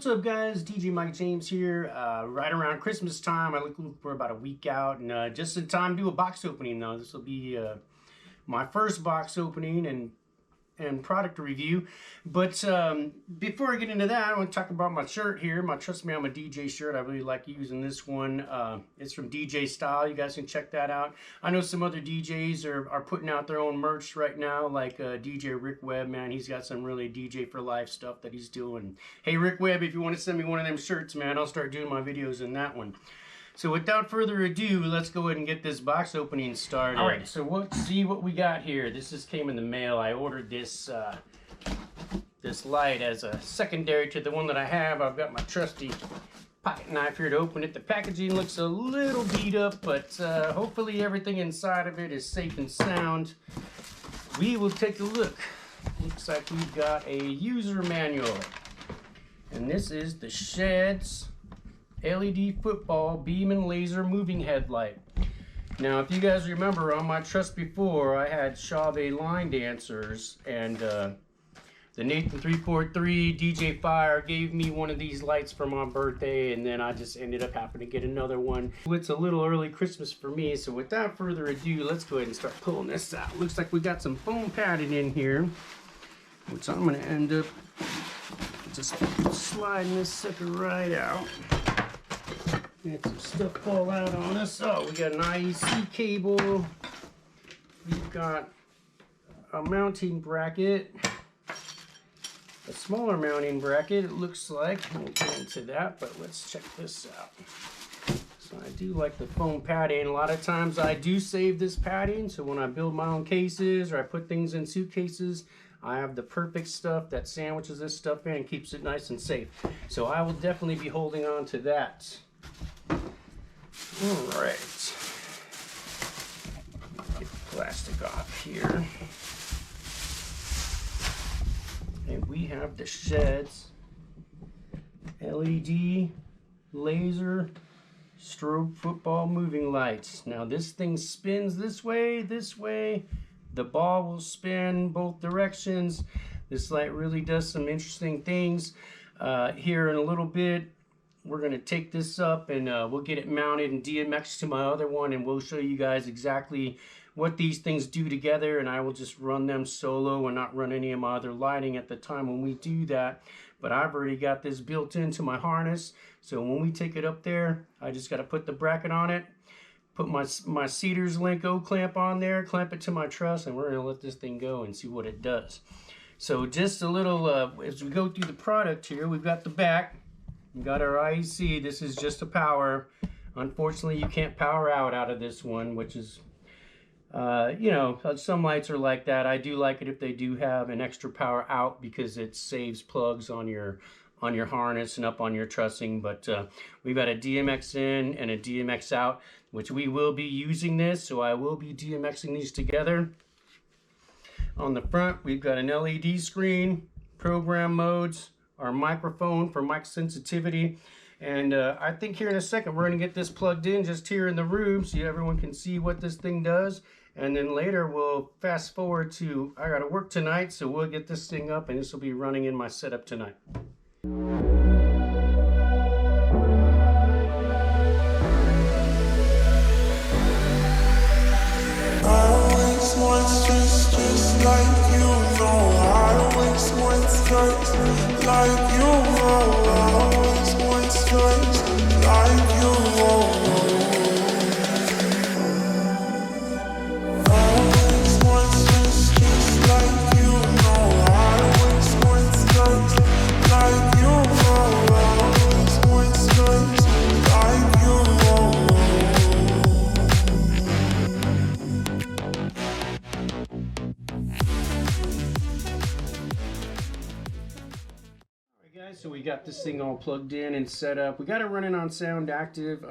What's up, guys? DJ Mike James here. Right around Christmas time, I look for about a week out, and just in time to do a box opening. Though this will be my first box opening and product review. But before I get into that, I want to talk about my shirt here. My Trust Me, I'm a DJ shirt. I really like using this one. It's from DJ Style. You guys can check that out. I know some other DJs are putting out their own merch right now, like DJ Rick Webb, man. He's got some really DJ for life stuff that he's doing. Hey, Rick Webb, if you want to send me one of them shirts, man, I'll start doing my videos in that one. So without further ado, let's go ahead and get this box opening started. All right, so let's see what we got here. This just came in the mail. I ordered this this light as a secondary to the one that I have. I've got my trusty pocket knife here to open it. The packaging looks a little beat up, but hopefully everything inside of it is safe and sound. We will take a look. Looks like we've got a user manual. And this is the Shehds LED football beam and laser moving headlight. Now, if you guys remember on my Trust before, I had Strobe line dancers, and the Nathan 343 DJ Fire gave me one of these lights for my birthday, and then I just ended up having to get another one. It's a little early Christmas for me, so without further ado, let's go ahead and start pulling this out. Looks like we got some foam padding in here, which I'm going to end up just sliding this sucker right out. Got some stuff fall out on us. Oh, we got an IEC cable. We've got a mounting bracket. A smaller mounting bracket, it looks like. We'll get into that, but let's check this out. So I do like the foam padding. A lot of times I do save this padding, so when I build my own cases or I put things in suitcases, I have the perfect stuff that sandwiches this stuff in and keeps it nice and safe. So I will definitely be holding on to that. All right. Get the plastic off here. And we have the Shehds LED laser strobe football moving lights. Now this thing spins this way. The ball will spin both directions. This light really does some interesting things. Here in a little bit, we're going to take this up and we'll get it mounted and DMX to my other one, and we'll show you guys exactly what these things do together, and I will just run them solo and not run any of my other lighting at the time when we do that. But I've already got this built into my harness, so when we take it up there, I just got to put the bracket on it, put my Cedars Link O-clamp on there, clamp it to my truss, and we're going to let this thing go and see what it does. So just a little, as we go through the product here, we've got the back. We got our IEC. This is just a power. Unfortunately, you can't power out of this one, which is, you know, some lights are like that. I do like it if they do have an extra power out because it saves plugs on your harness and up on your trussing. But we've got a DMX in and a DMX out, which we will be using this. So I will be DMXing these together. On the front, we've got an LED screen, program modes, our microphone for mic sensitivity, and I think here in a second we're going to get this plugged in just here in the room so everyone can see what this thing does, and then later we'll fast forward to I gotta work tonight, so we'll get this thing up and this will be running in my setup tonight. Just like you know, I always want stripes like you know, I always want stripes like you know. I always want stripes just like you know, I always want stripes like you know, I always want stripes like you know. So we got this thing all plugged in and set up. We got it running on sound active.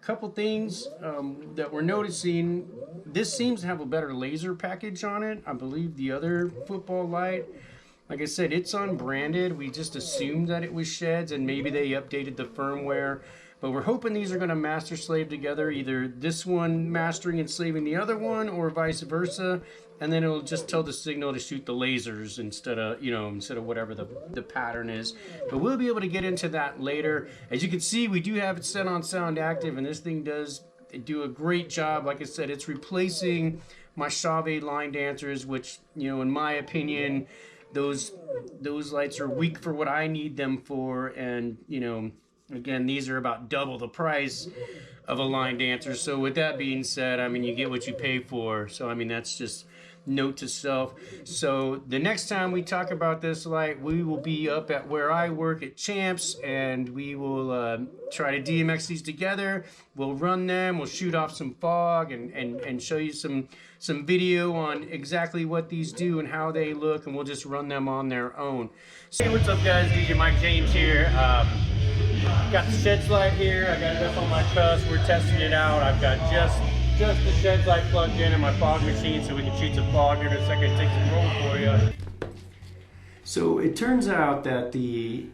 Couple things that we're noticing. This seems to have a better laser package on it. I believe the other football light, like I said, it's unbranded. We just assumed that it was Shehds, and maybe they updated the firmware. But we're hoping these are going to master slave together, either this one mastering and slaving the other one, or vice versa. And then it'll just tell the signal to shoot the lasers instead of, instead of whatever the pattern is. But we'll be able to get into that later. As you can see, we do have it set on sound active, and this thing does do a great job. Like I said, it's replacing my Shehds line dancers, which, in my opinion, those lights are weak for what I need them for. And, again, these are about double the price of a line dancer. So with that being said, I mean, you get what you pay for. So, I mean, that's just note to self. So the next time we talk about this light, we will be up at where I work at Champs, and we will try to DMX these together. We'll run them, we'll shoot off some fog, and show you some video on exactly what these do and how they look, and we'll just run them on their own. So, hey, what's up guys, DJ Mike James here. Got the Shehds light here, I got it up on my truss, we're testing it out. I've got just the Shehds light plugged in my fog machine, so we can shoot some fog here in a second and take some roll for you. So it turns out that the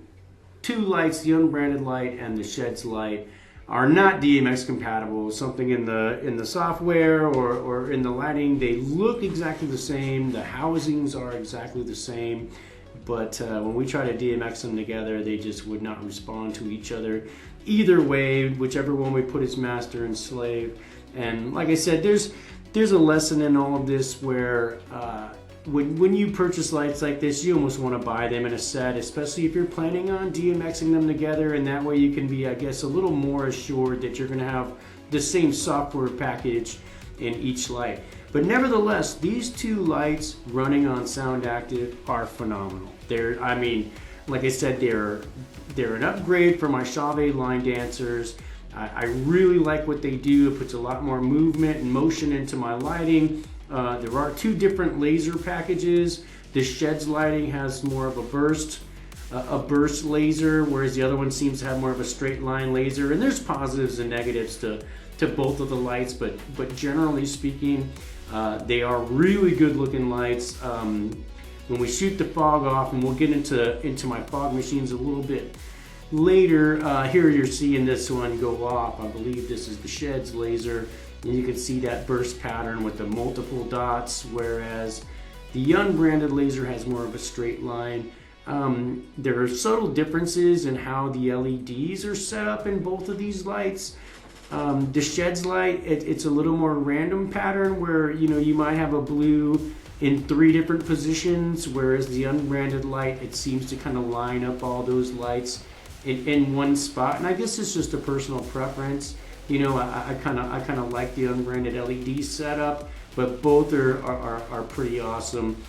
two lights, the unbranded light and the Shehds light, are not DMX compatible. Something in the software or in the lighting, they look exactly the same, the housings are exactly the same, but when we try to DMX them together, they just would not respond to each other. Either way, whichever one we put as master and slave. And like I said, there's a lesson in all of this where when you purchase lights like this, you almost want to buy them in a set, especially if you're planning on DMXing them together, and that way you can be, I guess, a little more assured that you're going to have the same software package in each light. But nevertheless, these two lights running on sound active are phenomenal. I mean, like I said, they're an upgrade for my Shehds line dancers. I really like what they do. It puts a lot more movement and motion into my lighting. There are two different laser packages. The Shehds lighting has more of a burst laser, whereas the other one seems to have more of a straight line laser. And there's positives and negatives to both of the lights, but generally speaking, they are really good looking lights. When we shoot the fog off, and we'll get into my fog machines a little bit later, here you're seeing this one go off. I believe this is the Shehds laser, and you can see that burst pattern with the multiple dots, whereas the unbranded laser has more of a straight line. There are subtle differences in how the LEDs are set up in both of these lights. The Shehds light, it's a little more random pattern where you might have a blue in 3 different positions, whereas the unbranded light, it seems to kind of line up all those lights in one spot. And I guess it's just a personal preference. I kind of like the unbranded LED setup, but both are pretty awesome.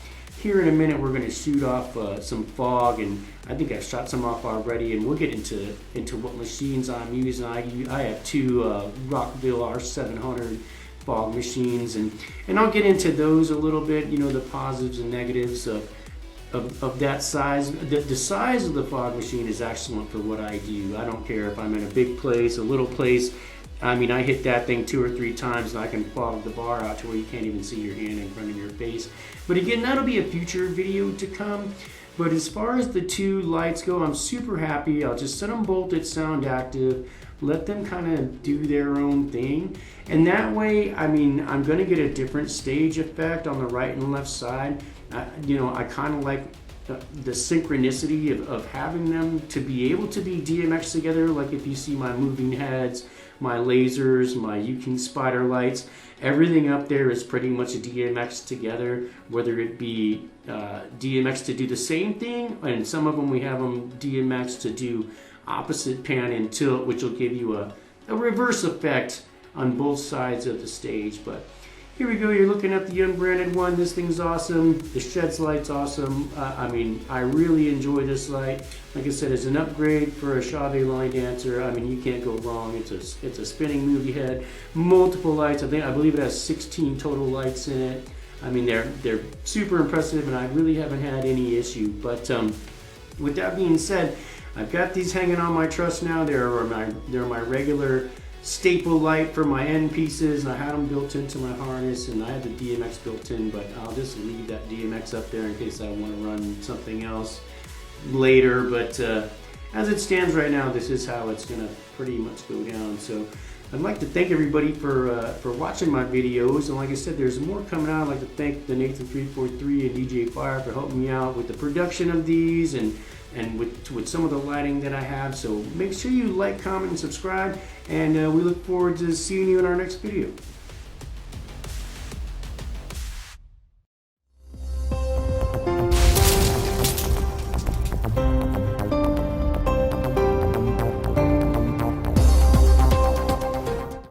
Here in a minute, we're going to shoot off some fog, and I think I've shot some off already, and we'll get into what machines I'm using. I have 2 Rockville R700 fog machines, and I'll get into those a little bit, the positives and negatives of that size. The size of the fog machine is excellent for what I do. I don't care if I'm in a big place, a little place. I mean, I hit that thing 2 or 3 times and I can fog the bar out to where you can't even see your hand in front of your face. But again, that'll be a future video to come. But as far as the 2 lights go, I'm super happy. I'll just set them both at sound active, let them kind of do their own thing. And that way, I mean, I'm gonna get a different stage effect on the right and left side. I kind of like the synchronicity of having them to be able to be DMX together. Like if you see my moving heads, my lasers, my U-King spider lights, everything up there is pretty much a DMX together, whether it be DMX to do the same thing, and some of them we have them DMX to do opposite pan and tilt, which will give you a reverse effect on both sides of the stage. But here we go, you're looking at the unbranded one. This thing's awesome. The Shehds light's awesome. I mean, I really enjoy this light. Like I said, it's an upgrade for a Shehds line dancer. I mean, you can't go wrong. It's a spinning movie head, multiple lights. I believe it has 16 total lights in it. I mean, they're super impressive, and I really haven't had any issue. But with that being said, I've got these hanging on my truss now. They're my regular staple light for my end pieces. I had them built into my harness, and I had the DMX built in, but I'll just leave that DMX up there in case I want to run something else later. But as it stands right now, this is how it's gonna pretty much go down. So I'd like to thank everybody for watching my videos, and like I said, there's more coming out. I'd like to thank the Nathan343 and DJ Fire for helping me out with the production of these and with some of the lighting that I have. So make sure you like, comment, and subscribe, and we look forward to seeing you in our next video.